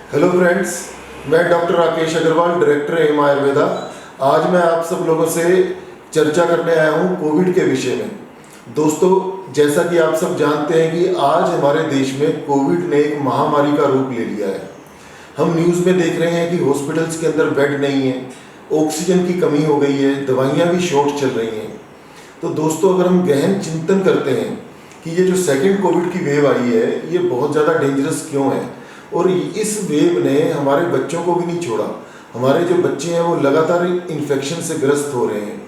Hello friends, मैं doctor Rakesh Agarwal, director M Ayurveda. आज मैं आप सब लोगों से चर्चा करने आया हूँ कोविड के विषय में। दोस्तों, जैसा कि आप सब जानते हैं कि आज हमारे देश में कोविड ने एक महामारी का रूप ले लिया है। हम न्यूज़ में देख रहे हैं कि हॉस्पिटल्स के अंदर बेड नहीं है, ऑक्सीजन की कमी हो गई है, दवाइयाँ भी शॉर्ट चल रही हैं। तो दोस्तों, अगर हम गहन चिंतन करते हैं कि ये जो सेकेंड कोविड की वेव आई है, ये बहुत ज़्यादा डेंजरस क्यों है और इस वेव ने हमारे बच्चों को भी नहीं छोड़ा। हमारे जो बच्चे हैं वो लगातार इन्फेक्शन से ग्रस्त हो रहे हैं।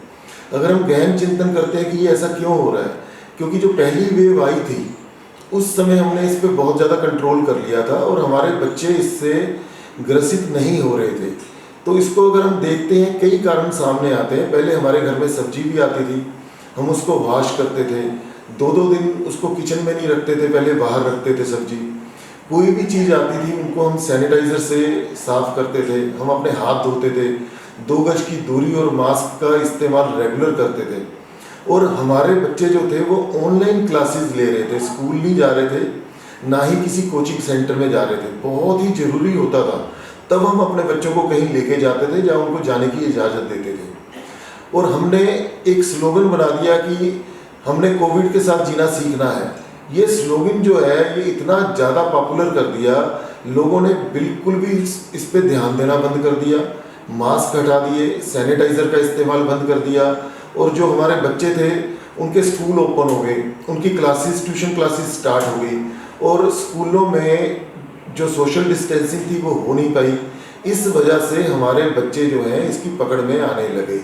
अगर हम गहन चिंतन करते हैं कि ये ऐसा क्यों हो रहा है, क्योंकि जो पहली वेव आई थी उस समय हमने इस पर बहुत ज़्यादा कंट्रोल कर लिया था और हमारे बच्चे इससे ग्रसित नहीं हो रहे थे। तो इसको अगर हम देखते हैं, कई कारण सामने आते हैं। पहले हमारे घर में सब्जी भी आती थी, हम उसको वॉश करते थे, 2-2 दिन उसको किचन में नहीं रखते थे, पहले बाहर रखते थे सब्जी। कोई भी चीज़ आती थी उनको हम सैनिटाइज़र से साफ़ करते थे, हम अपने हाथ धोते थे, 2 गज की दूरी और मास्क का इस्तेमाल रेगुलर करते थे। और हमारे बच्चे जो थे वो ऑनलाइन क्लासेस ले रहे थे, स्कूल नहीं जा रहे थे, ना ही किसी कोचिंग सेंटर में जा रहे थे। बहुत ही ज़रूरी होता था तब हम अपने बच्चों को कहीं लेके जाते थे जहाँ उनको जाने की इजाज़त देते थे। और हमने एक स्लोगन बना दिया कि हमने कोविड के साथ जीना सीखना है। ये स्लोगन जो है ये इतना ज़्यादा पॉपुलर कर दिया, लोगों ने बिल्कुल भी इस पे ध्यान देना बंद कर दिया, मास्क हटा दिए, सैनिटाइज़र का इस्तेमाल बंद कर दिया। और जो हमारे बच्चे थे उनके स्कूल ओपन हो गए, उनकी क्लासेस, ट्यूशन क्लासेस स्टार्ट हो गई और स्कूलों में जो सोशल डिस्टेंसिंग थी वो हो नहीं पाई। इस वजह से हमारे बच्चे जो हैं इसकी पकड़ में आने लगे।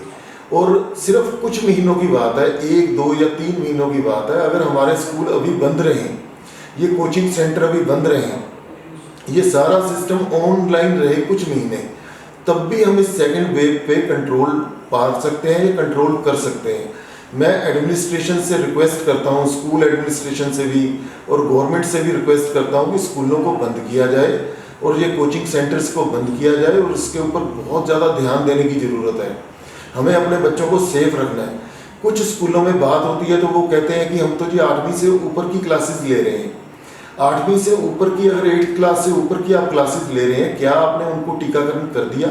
और सिर्फ कुछ महीनों की बात है, 1, 2 या 3 महीनों की बात है, अगर हमारे स्कूल अभी बंद रहें, ये कोचिंग सेंटर अभी बंद रहें, ये सारा सिस्टम ऑनलाइन रहे कुछ महीने, तब भी हम इस सेकंड वेव पे कंट्रोल पा सकते हैं, ये कंट्रोल कर सकते हैं। मैं एडमिनिस्ट्रेशन से रिक्वेस्ट करता हूँ, स्कूल एडमिनिस्ट्रेशन से भी और गवर्नमेंट से भी रिक्वेस्ट करता हूँ कि स्कूलों को बंद किया जाए और ये कोचिंग सेंटर्स को बंद किया जाए और इसके ऊपर बहुत ज़्यादा ध्यान देने की ज़रूरत है। हमें अपने बच्चों को सेफ रखना है। कुछ स्कूलों में बात होती है तो वो कहते हैं कि हम तो जी 8वीं से ऊपर की क्लासेस ले रहे हैं। 8वीं से ऊपर की, अगर 8th क्लास से ऊपर की आप क्लासेस ले रहे हैं, क्या आपने उनको टीकाकरण कर दिया?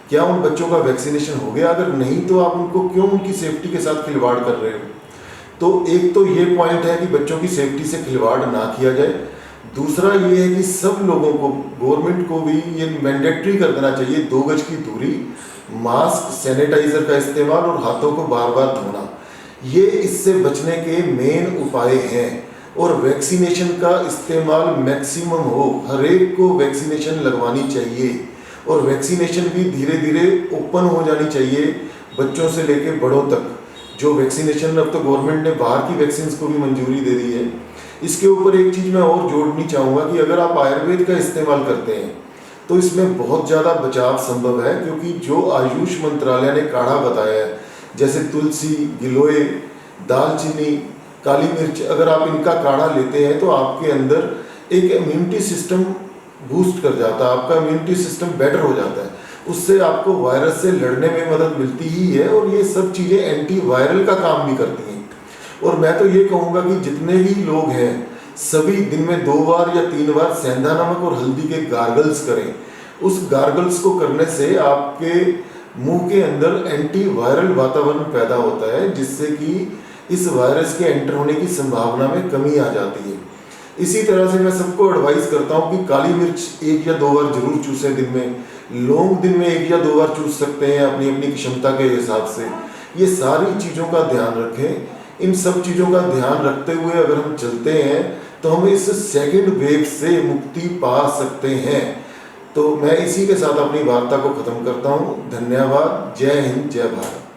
क्या उन बच्चों का वैक्सीनेशन हो गया? अगर नहीं तो आप उनको क्यों उनकी सेफ्टी के साथ खिलवाड़ कर रहे हो? तो एक तो ये पॉइंट है कि बच्चों की सेफ्टी से खिलवाड़ ना किया जाए। दूसरा ये है कि सब लोगों को, गवर्नमेंट को भी ये मैंडेटरी कर देना चाहिए, 2 गज की दूरी, मास्क, सैनिटाइजर का इस्तेमाल और हाथों को बार बार धोना। ये इससे बचने के मेन उपाय हैं। और वैक्सीनेशन का इस्तेमाल मैक्सिमम हो, हर एक को वैक्सीनेशन लगवानी चाहिए और वैक्सीनेशन भी धीरे धीरे ओपन हो जानी चाहिए, बच्चों से लेके बड़ों तक। जो वैक्सीनेशन, अब तो गवर्नमेंट ने बाहर की वैक्सीन को भी मंजूरी दे दी है। इसके ऊपर एक चीज़ मैं और जोड़नी चाहूँगा कि अगर आप आयुर्वेद का इस्तेमाल करते हैं तो इसमें बहुत ज़्यादा बचाव संभव है, क्योंकि जो आयुष मंत्रालय ने काढ़ा बताया है, जैसे तुलसी, गिलोय, दालचीनी, काली मिर्च, अगर आप इनका काढ़ा लेते हैं तो आपके अंदर एक इम्यूनिटी सिस्टम बूस्ट कर जाता है, आपका इम्यूनिटी सिस्टम बेटर हो जाता है, उससे आपको वायरस से लड़ने में मदद मिलती ही है। और ये सब चीज़ें एंटी वायरल का काम भी करती हैं। और मैं तो ये कहूँगा कि जितने भी लोग हैं सभी दिन में 2 बार या 3 बार सेंधा नमक और हल्दी के गार्गल्स करें। उस गार्गल्स को करने से आपके मुंह के अंदर एंटी वायरल वातावरण पैदा होता है, जिससे कि इस वायरस के एंटर होने की संभावना में कमी आ जाती है। इसी तरह से मैं सबको एडवाइस करता हूँ कि काली मिर्च 1 या 2 बार जरूर चूसें दिन में, लौंग दिन में 1 या 2 बार चूस सकते हैं अपनी अपनी क्षमता के हिसाब से। ये सारी चीज़ों का ध्यान रखें। इन सब चीज़ों का ध्यान रखते हुए अगर हम चलते हैं तो हम इस सेकेंड वेव से मुक्ति पा सकते हैं। तो मैं इसी के साथ अपनी वार्ता को ख़त्म करता हूँ। धन्यवाद। जय हिंद, जय भारत।